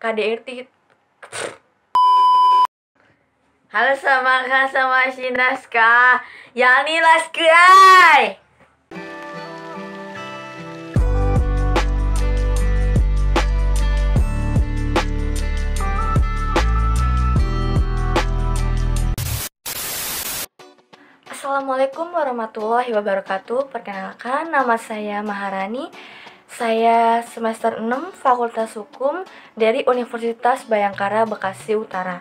KDRT. Halo sama Kak sama Shinaska, Yani Laskai. Assalamualaikum warahmatullahi wabarakatuh. Perkenalkan, nama saya Maharani. Saya semester 6 Fakultas Hukum dari Universitas Bhayangkara Bekasi Utara.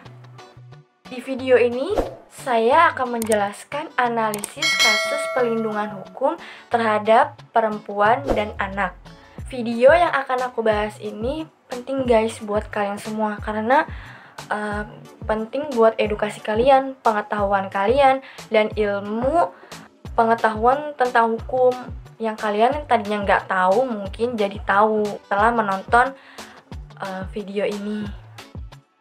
Di video ini, saya akan menjelaskan analisis kasus pelindungan hukum terhadap perempuan dan anak. Video yang akan aku bahas ini penting guys buat kalian semua, karena penting buat edukasi kalian, pengetahuan kalian, dan ilmu pengetahuan tentang hukum yang kalian tadinya nggak tahu mungkin jadi tahu setelah menonton video ini.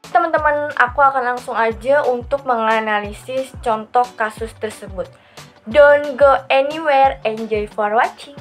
Teman-teman, aku akan langsung aja untuk menganalisis contoh kasus tersebut. Don't go anywhere, enjoy for watching.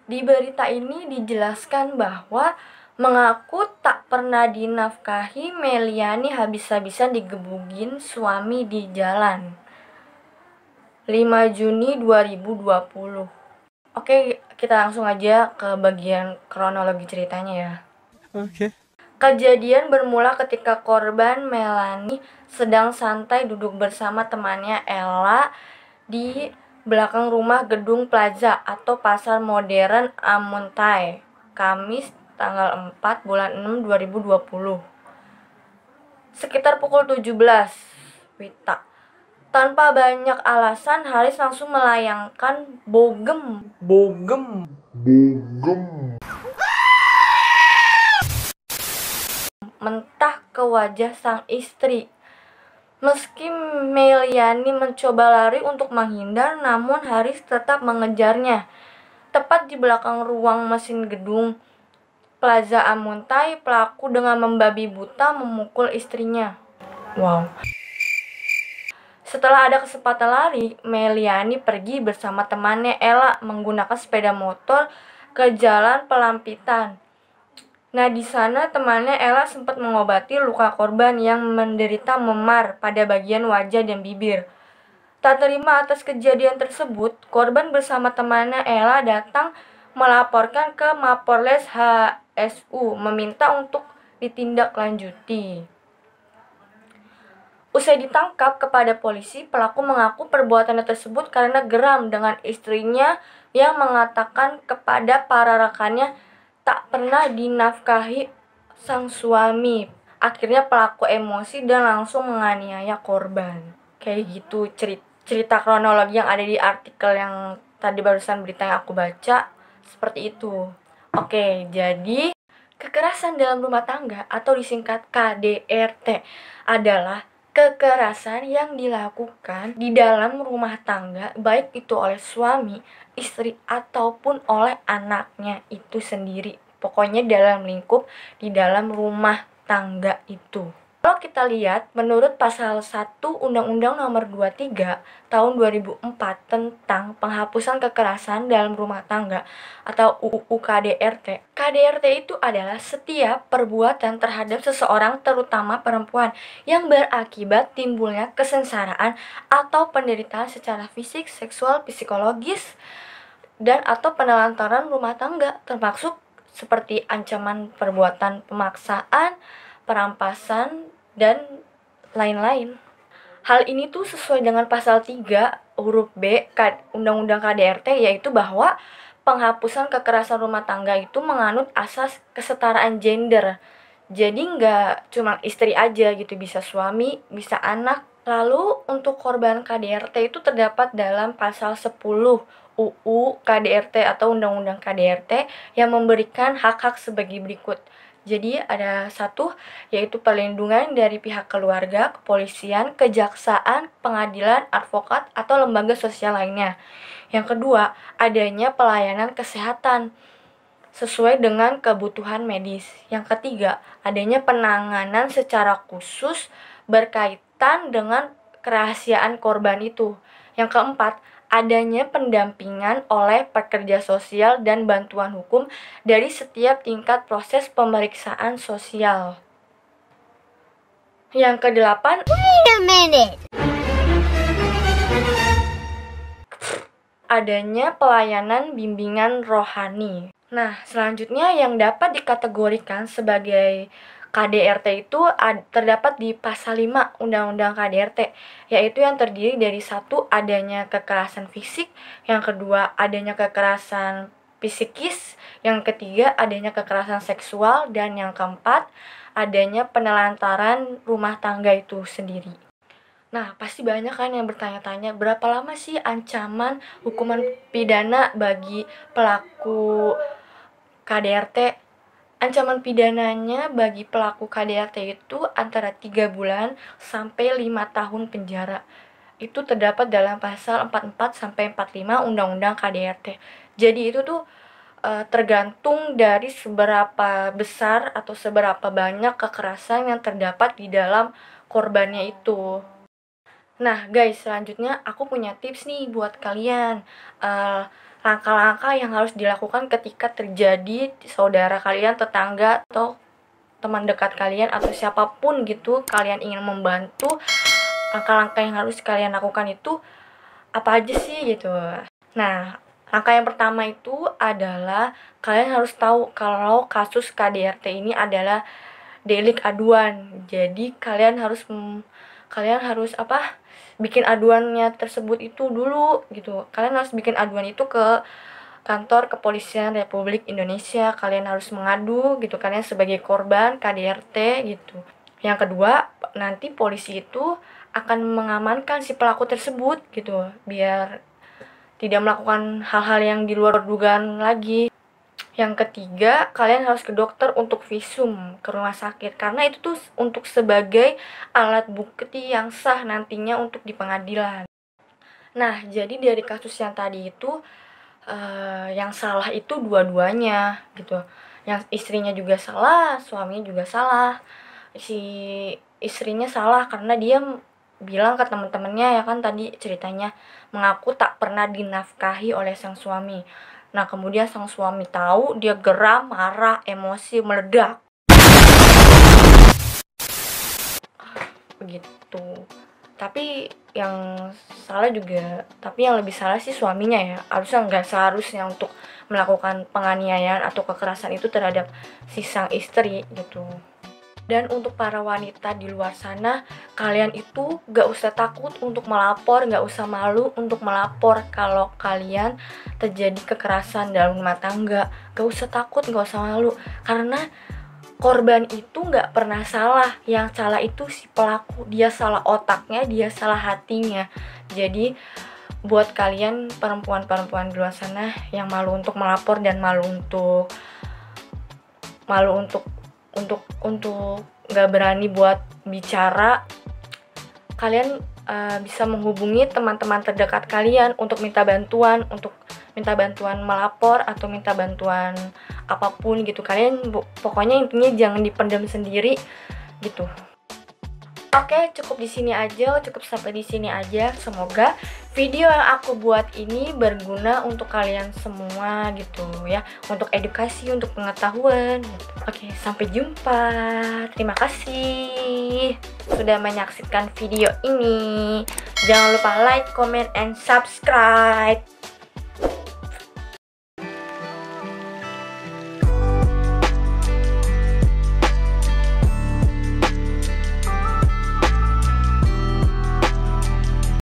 Di berita ini dijelaskan bahwa mengaku tak pernah dinafkahi, Meliani habis-habisan digebugin suami di jalan. 5 Juni 2020. Oke, kita langsung aja ke bagian kronologi ceritanya ya. Oke. Kejadian bermula ketika korban Melani sedang santai duduk bersama temannya Ella di belakang rumah gedung Plaza atau Pasar Modern Amuntai, Kamis tanggal 4 bulan 6 2020. Sekitar pukul 17 Wita. Tanpa banyak alasan, Haris langsung melayangkan bogem mentah ke wajah sang istri. Meski Meliani mencoba lari untuk menghindar, namun Haris tetap mengejarnya. Tepat di belakang ruang mesin gedung Plaza Amuntai, pelaku dengan membabi buta memukul istrinya. Wow. Setelah ada kesempatan lari, Meliani pergi bersama temannya Ella menggunakan sepeda motor ke jalan Pelampitan. Nah, di sana temannya Ella sempat mengobati luka korban yang menderita memar pada bagian wajah dan bibir. Tak terima atas kejadian tersebut, korban bersama temannya Ella datang melaporkan ke Mapolres HSU meminta untuk ditindaklanjuti. Usai ditangkap kepada polisi, pelaku mengaku perbuatannya tersebut karena geram dengan istrinya yang mengatakan kepada para rekannya tak pernah dinafkahi sang suami. Akhirnya pelaku emosi dan langsung menganiaya korban. Kayak gitu cerita kronologi yang ada di artikel yang tadi barusan berita yang aku baca. Seperti itu. Oke, jadi kekerasan dalam rumah tangga atau disingkat KDRT adalah kekerasan yang dilakukan di dalam rumah tangga, baik itu oleh suami, istri, ataupun oleh anaknya itu sendiri. Pokoknya dalam lingkup di dalam rumah tangga itu. Kalau kita lihat, menurut pasal 1 Undang-Undang Nomor 23 Tahun 2004 tentang penghapusan kekerasan dalam rumah tangga atau UU KDRT. KDRT itu adalah setiap perbuatan terhadap seseorang, terutama perempuan, yang berakibat timbulnya kesengsaraan atau penderitaan secara fisik, seksual, psikologis, dan atau penelantaran rumah tangga, termasuk seperti ancaman perbuatan pemaksaan, perampasan, dan lain-lain. Hal ini tuh sesuai dengan pasal 3 huruf B Undang-Undang KDRT, yaitu bahwa penghapusan kekerasan rumah tangga itu menganut asas kesetaraan gender. Jadi nggak cuma istri aja gitu, bisa suami, bisa anak. Lalu untuk korban KDRT itu terdapat dalam pasal 10 UU KDRT atau Undang-Undang KDRT yang memberikan hak-hak sebagai berikut. Jadi ada satu, yaitu perlindungan dari pihak keluarga, kepolisian, kejaksaan, pengadilan, advokat, atau lembaga sosial lainnya. Yang kedua, adanya pelayanan kesehatan sesuai dengan kebutuhan medis. Yang ketiga, adanya penanganan secara khusus berkaitan dengan kerahasiaan korban itu. Yang keempat, adanya pendampingan oleh pekerja sosial dan bantuan hukum dari setiap tingkat proses pemeriksaan sosial. Yang kedelapan, adanya pelayanan bimbingan rohani. Nah, selanjutnya yang dapat dikategorikan sebagai KDRT itu terdapat di pasal 5 Undang-Undang KDRT, yaitu yang terdiri dari satu, adanya kekerasan fisik, yang kedua adanya kekerasan psikis, yang ketiga adanya kekerasan seksual, dan yang keempat adanya penelantaran rumah tangga itu sendiri. Nah, pasti banyak kan yang bertanya-tanya, berapa lama sih ancaman hukuman pidana bagi pelaku KDRT? Ancaman pidananya bagi pelaku KDRT itu antara 3 bulan sampai 5 tahun penjara. Itu terdapat dalam pasal 44 sampai 45 Undang-Undang KDRT. Jadi itu tuh tergantung dari seberapa besar atau seberapa banyak kekerasan yang terdapat di dalam korbannya itu. Nah guys, selanjutnya aku punya tips nih buat kalian. Langkah-langkah yang harus dilakukan ketika terjadi saudara kalian, tetangga, atau teman dekat kalian, atau siapapun gitu kalian ingin membantu. Langkah-langkah yang harus kalian lakukan itu apa aja sih gitu. Nah, langkah yang pertama itu adalah kalian harus tahu kalau kasus KDRT ini adalah delik aduan. Jadi kalian harus bikin aduannya tersebut itu dulu gitu. Kalian harus bikin aduan itu ke kantor kepolisian Republik Indonesia. Kalian harus mengadu gitu, kalian sebagai korban KDRT gitu. Yang kedua, nanti polisi itu akan mengamankan si pelaku tersebut gitu, biar tidak melakukan hal-hal yang di luar dugaan lagi. Yang ketiga, kalian harus ke dokter untuk visum ke rumah sakit, karena itu tuh untuk sebagai alat bukti yang sah nantinya untuk di pengadilan. Nah, jadi dari kasus yang tadi itu yang salah itu dua-duanya gitu. Yang istrinya juga salah, suaminya juga salah. Si istrinya salah karena dia bilang ke teman-temannya, ya kan tadi ceritanya, mengaku tak pernah dinafkahi oleh sang suami. Nah, kemudian sang suami tahu, dia geram, marah, emosi, meledak. Begitu. Tapi yang lebih salah sih suaminya ya. Harusnya nggak seharusnya untuk melakukan penganiayaan atau kekerasan itu terhadap si sang istri gitu. Dan untuk para wanita di luar sana, kalian itu gak usah takut untuk melapor, gak usah malu untuk melapor kalau kalian terjadi kekerasan dalam rumah tangga. Gak usah takut, gak usah malu, karena korban itu gak pernah salah. Yang salah itu si pelaku, dia salah otaknya, dia salah hatinya. Jadi buat kalian perempuan-perempuan di luar sana yang malu untuk melapor dan malu untuk nggak berani buat bicara, kalian bisa menghubungi teman-teman terdekat kalian untuk minta bantuan melapor atau minta bantuan apapun gitu. Kalian pokoknya intinya jangan dipendam sendiri gitu. Oke, cukup sampai di sini aja. Semoga video yang aku buat ini berguna untuk kalian semua gitu ya, untuk edukasi, untuk pengetahuan gitu. Oke, sampai jumpa. Terima kasih sudah menyaksikan video ini. Jangan lupa like, comment, and subscribe.